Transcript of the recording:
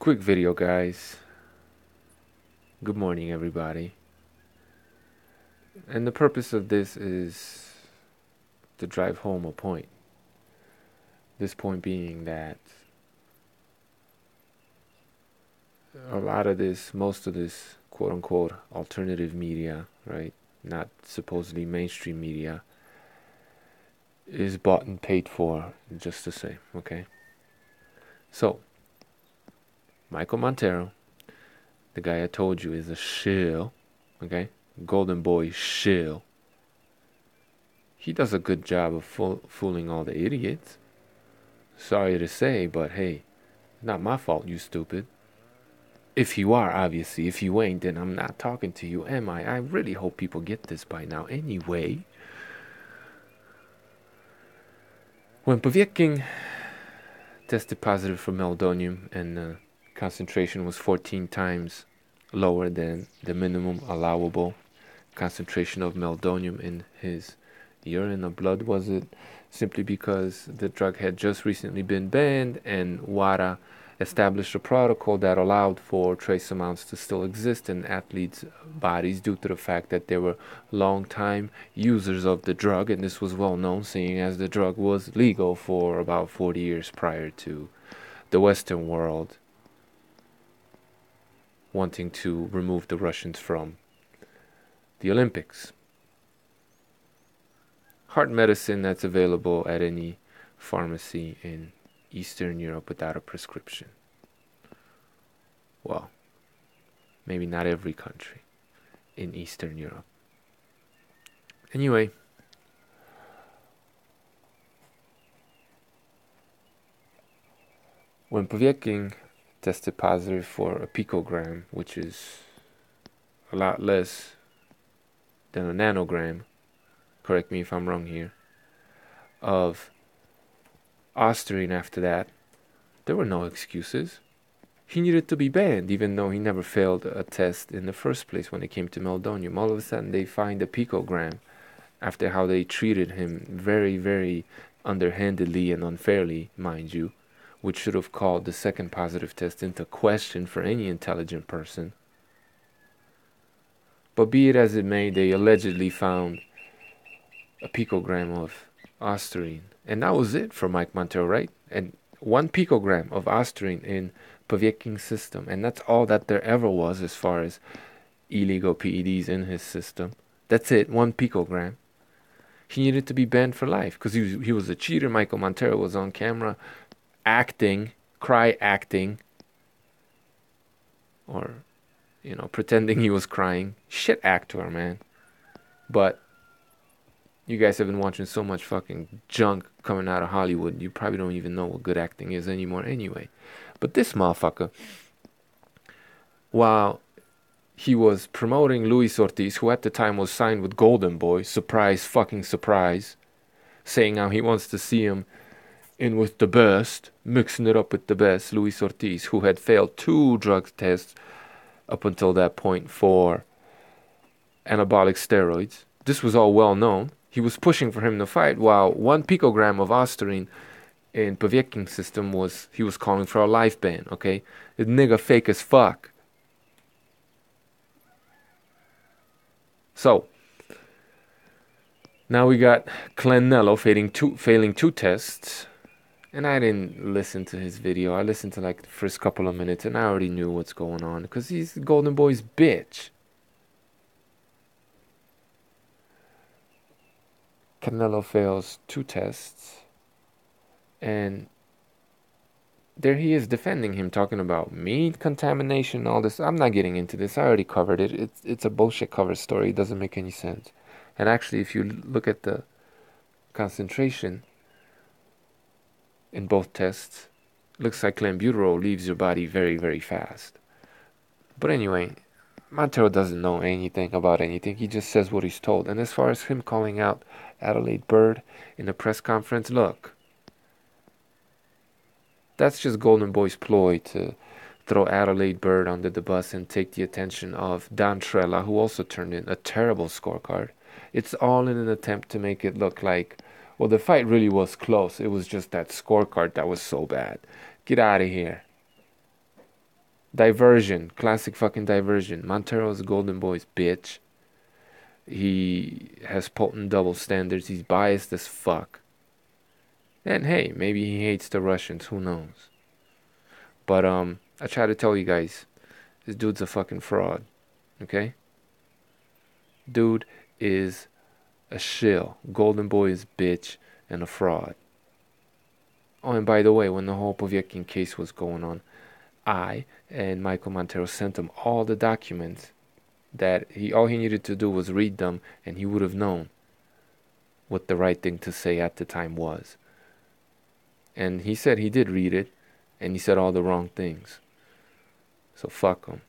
Quick video, guys. Good morning, everybody. And the purpose of this is to drive home a point. This point being that most of this quote unquote alternative media, right? Not supposedly mainstream media, is bought and paid for just the same, okay? So, Michael Montero, the guy I told you is a shill, okay? Golden boy shill. He does a good job of fooling all the idiots. Sorry to say, but hey, not my fault, you stupid. If you are, obviously. If you ain't, then I'm not talking to you, am I? I really hope people get this by now. Anyway, when Poviekin tested positive for meldonium and the concentration was 14 times lower than the minimum allowable concentration of meldonium in his urine or blood, was it simply because the drug had just recently been banned and WADA established a protocol that allowed for trace amounts to still exist in athletes' bodies due to the fact that they were long-time users of the drug, and this was well known seeing as the drug was legal for about 40 years prior to the Western world wanting to remove the Russians from the Olympics. Heart medicine that's available at any pharmacy in Eastern Europe without a prescription. Well, maybe not every country in Eastern Europe. Anyway, when Poviekin tested positive for a picogram, which is a lot less than a nanogram, correct me if I'm wrong here, of Austrian after that, there were no excuses. He needed to be banned, even though he never failed a test in the first place when it came to meldonium. All of a sudden, they find a picogram after how they treated him very, very underhandedly and unfairly, mind you, which should have called the second positive test into question for any intelligent person. But be it as it may, they allegedly found a picogram of Austrian. And that was it for Mike Montero, right? And 1 picogram of Austrian in Poviekin's system. And that's all that there ever was as far as illegal PEDs in his system. That's it, 1 picogram. He needed to be banned for life because he was a cheater. Michael Montero was on camera acting, acting, or, pretending he was crying. Shit actor, man. But you guys have been watching so much fucking junk coming out of Hollywood, you probably don't even know what good acting is anymore anyway. But this motherfucker, while he was promoting Luis Ortiz, who at the time was signed with Golden Boy, surprise fucking surprise, saying how he wants to see him in with the best, mixing it up with the best, Luis Ortiz, who had failed 2 drug tests up until that point for anabolic steroids. This was all well known. He was pushing for him to fight, while 1 picogram of Austrian in Poviekin's system he was calling for a life ban, okay? The nigga fake as fuck. So, now we got Clenello failing two tests. And I didn't listen to his video. I listened to like the first couple of minutes and I already knew what's going on because he's Golden Boy's bitch. Canelo fails 2 tests, and there he is defending him, talking about meat contamination, all this. I'm not getting into this. I already covered it. It's a bullshit cover story. It doesn't make any sense. And actually, if you look at the concentration in both tests, it looks like clenbuterol leaves your body very, very fast. But anyway, Montero doesn't know anything about anything. He just says what he's told. And as far as him calling out Adelaide Bird in a press conference, look, that's just Golden Boy's ploy to throw Adelaide Bird under the bus and take the attention of Don Trella, who also turned in a terrible scorecard. It's all in an attempt to make it look like, well, the fight really was close. It was just that scorecard that was so bad. Get out of here. Diversion. Classic fucking diversion. Montero's golden boys, bitch. He has potent double standards. He's biased as fuck. And hey, maybe he hates the Russians. Who knows? But I try to tell you guys, this dude's a fucking fraud. Okay? Dude is a shill. Golden boy is bitch and a fraud. Oh, and by the way, when the whole Povyekin case was going on, I and Michael Montero sent him all the documents that all he needed to do was read them, and he would have known what the right thing to say at the time was. And he said he did read it, and he said all the wrong things. So fuck him.